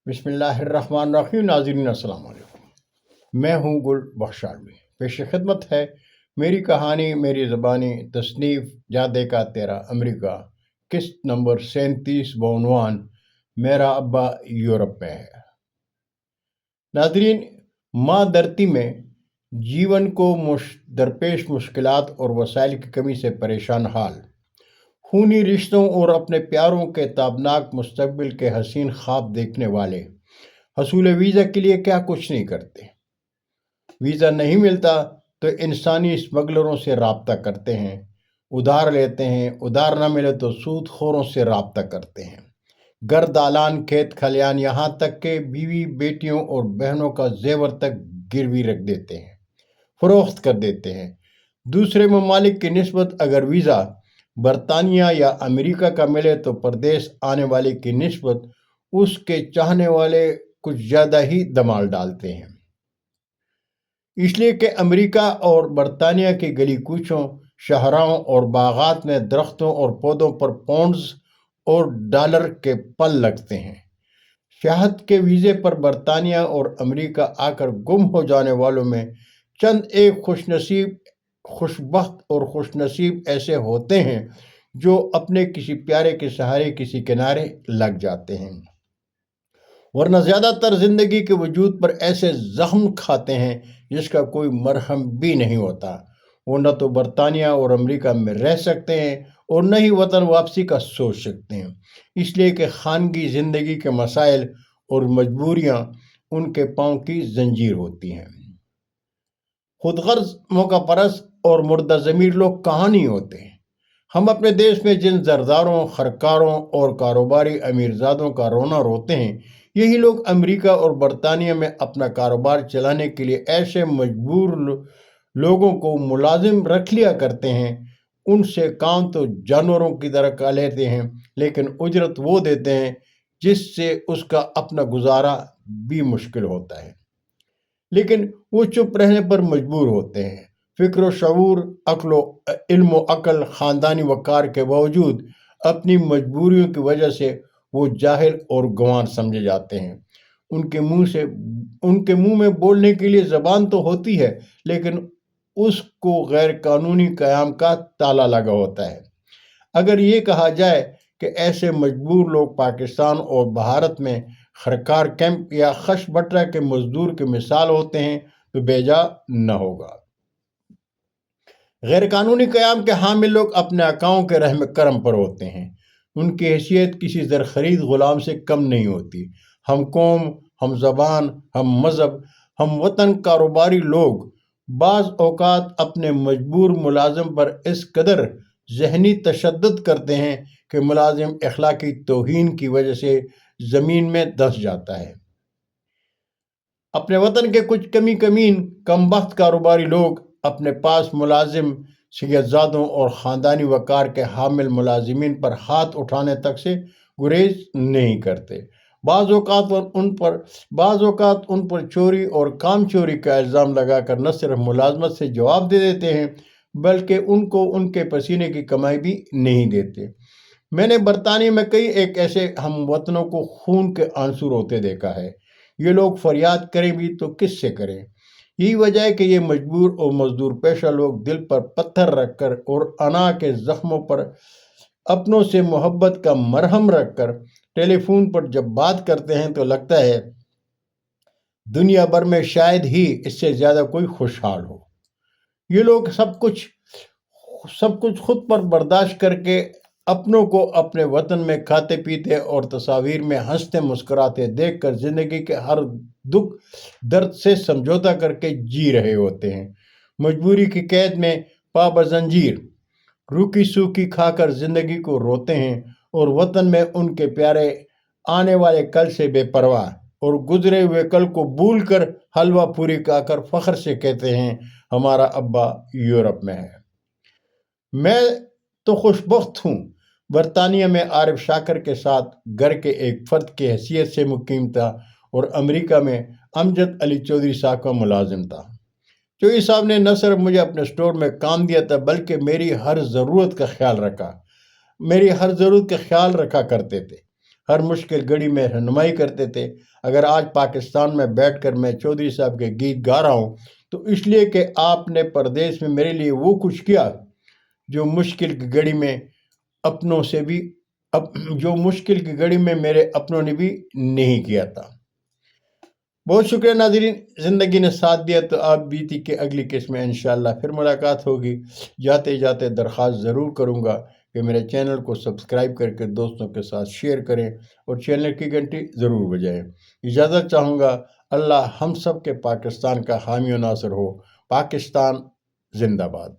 بسم اللہ الرحمن الرحیم۔ ناظرین السلام علیکم، میں ہوں گل بخشاڑوی۔ پیش خدمت ہے میری کہانی میری زبانی، تصنیف جادے کا تیرا امریکہ، قسط نمبر 37 بعنوان میرا ابا یورپ میں ہے۔ ناظرین، ماں دھرتی میں جیون کو درپیش مشکلات اور وسائل کی کمی سے پریشان حال، خونی رشتوں اور اپنے پیاروں کے تابناک مستقبل کے حسین خواب دیکھنے والے حصول ویزا کے لیے کیا کچھ نہیں کرتے۔ ویزا نہیں ملتا تو انسانی اسمگلروں سے رابطہ کرتے ہیں، ادھار لیتے ہیں، ادھار نہ ملے تو سود خوروں سے رابطہ کرتے ہیں، گھر دالان کھیت کھلیان یہاں تک کہ بیوی بیٹیوں اور بہنوں کا زیور تک گروی رکھ دیتے ہیں، فروخت کر دیتے ہیں۔ دوسرے ممالک کی نسبت اگر ویزا برطانیہ یا امریکہ کا ملے تو پردیس آنے والے کی نسبت اس کے چاہنے والے کچھ زیادہ ہی دمال ڈالتے ہیں، اس لیے کہ امریکہ اور برطانیہ کی گلی کوچوں، شاہراہوں اور باغات میں درختوں اور پودوں پر پاؤنڈز اور ڈالر کے پل لگتے ہیں۔ سیاحت کے ویزے پر برطانیہ اور امریکہ آ کر گم ہو جانے والوں میں چند ایک خوشبخت اور خوش نصیب ایسے ہوتے ہیں جو اپنے کسی پیارے کے سہارے کسی کنارے لگ جاتے ہیں، ورنہ زیادہ تر زندگی کے وجود پر ایسے زخم کھاتے ہیں جس کا کوئی مرہم بھی نہیں ہوتا۔ وہ نہ تو برطانیہ اور امریکہ میں رہ سکتے ہیں اور نہ ہی وطن واپسی کا سوچ سکتے ہیں، اس لیے کہ خانگی زندگی کے مسائل اور مجبوریاں ان کے پاؤں کی زنجیر ہوتی ہیں۔ خود غرض، موقع پرست اور مردہ ضمیر لوگ کہاں نہیں ہوتے۔ ہم اپنے دیش میں جن زرداروں، خرکاروں اور کاروباری امیرزادوں کا رونا روتے ہیں، یہی لوگ امریکہ اور برطانیہ میں اپنا کاروبار چلانے کے لیے ایسے مجبور لوگوں کو ملازم رکھ لیا کرتے ہیں۔ ان سے کام تو جانوروں کی طرح کا لیتے ہیں، لیکن اجرت وہ دیتے ہیں جس سے اس کا اپنا گزارا بھی مشکل ہوتا ہے، لیکن وہ چپ رہنے پر مجبور ہوتے ہیں۔ فکر و شعور، علم و عقل، خاندانی وقار کے باوجود اپنی مجبوریوں کی وجہ سے وہ جاہل اور گنوار سمجھے جاتے ہیں۔ ان کے منہ میں بولنے کے لیے زبان تو ہوتی ہے، لیکن اس کو غیر قانونی قیام کا تالا لگا ہوتا ہے۔ اگر یہ کہا جائے کہ ایسے مجبور لوگ پاکستان اور بھارت میں خرکار کیمپ یا خش بٹرا کے مزدور کی مثال ہوتے ہیں تو بیجا نہ ہوگا۔ غیر قانونی قیام کے حامل لوگ اپنے آقاؤں کے رحم کرم پر ہوتے ہیں، ان کی حیثیت کسی زرخرید غلام سے کم نہیں ہوتی۔ ہم قوم، ہم زبان، ہم مذہب، ہم وطن کاروباری لوگ بعض اوقات اپنے مجبور ملازم پر اس قدر ذہنی تشدد کرتے ہیں کہ ملازم اخلاقی توہین کی وجہ سے زمین میں دھنس جاتا ہے۔ اپنے وطن کے کچھ کم بخت کاروباری لوگ اپنے پاس ملازم سیدزادوں اور خاندانی وقار کے حامل ملازمین پر ہاتھ اٹھانے تک سے گریز نہیں کرتے۔ بعض اوقات ان پر چوری اور کام چوری کا الزام لگا کر نہ صرف ملازمت سے جواب دے دیتے ہیں بلکہ ان کو ان کے پسینے کی کمائی بھی نہیں دیتے۔ میں نے برطانیہ میں کئی ایک ایسے ہم وطنوں کو خون کے آنسو روتے دیکھا ہے۔ یہ لوگ فریاد کریں بھی تو کس سے کریں؟ یہی وجہ ہے کہ یہ مجبور اور مزدور پیشہ لوگ دل پر پتھر رکھ کر اور انا کے زخموں پر اپنوں سے محبت کا مرہم رکھ کر ٹیلی فون پر جب بات کرتے ہیں تو لگتا ہے دنیا بھر میں شاید ہی اس سے زیادہ کوئی خوشحال ہو۔ یہ لوگ سب کچھ خود پر برداشت کر کے اپنوں کو اپنے وطن میں کھاتے پیتے اور تصاویر میں ہنستے مسکراتے دیکھ کر زندگی کے ہر دکھ درد سے سمجھوتا کر کے جی رہے ہوتے ہیں۔ مجبوری کی قید میں پا بزنجیر روکی سوکھی کھا کر زندگی کو روتے ہیں اور وطن میں ان کے پیارے آنے والے کل سے بے پرواہ اور گزرے ہوئے کل کو بھول کر حلوہ پوری کھا کر فخر سے کہتے ہیں ہمارا ابا یورپ میں ہے۔ میں تو خوش بخت ہوں، برطانیہ میں عارف شاکر کے ساتھ گھر کے ایک فرد کی حیثیت سے مقیم تھا اور امریکہ میں امجد علی چودھری صاحب کا ملازم تھا۔ چودھری صاحب نے نہ صرف مجھے اپنے سٹور میں کام دیا تھا بلکہ میری ہر ضرورت کا خیال رکھا کرتے تھے۔ ہر مشکل گھڑی میں رہنمائی کرتے تھے۔ اگر آج پاکستان میں بیٹھ کر میں چودھری صاحب کے گیت گا رہا ہوں تو اس لیے کہ آپ نے پردیس میں میرے لیے وہ کچھ کیا جو مشکل کی گھڑی میں اپنوں سے بھی جو مشکل کی گھڑی میں میرے اپنوں نے بھی نہیں کیا تھا۔ بہت شکریہ ناظرین، زندگی نے ساتھ دیا تو آپ بیتی کہ اگلی قسط میں انشاءاللہ پھر ملاقات ہوگی۔ جاتے جاتے درخواست ضرور کروں گا کہ میرے چینل کو سبسکرائب کر کے دوستوں کے ساتھ شیئر کریں اور چینل کی گھنٹی ضرور بجائیں۔ اجازت چاہوں گا۔ اللہ ہم سب کے پاکستان کا حامی و ناصر ہو۔ پاکستان زندہ باد۔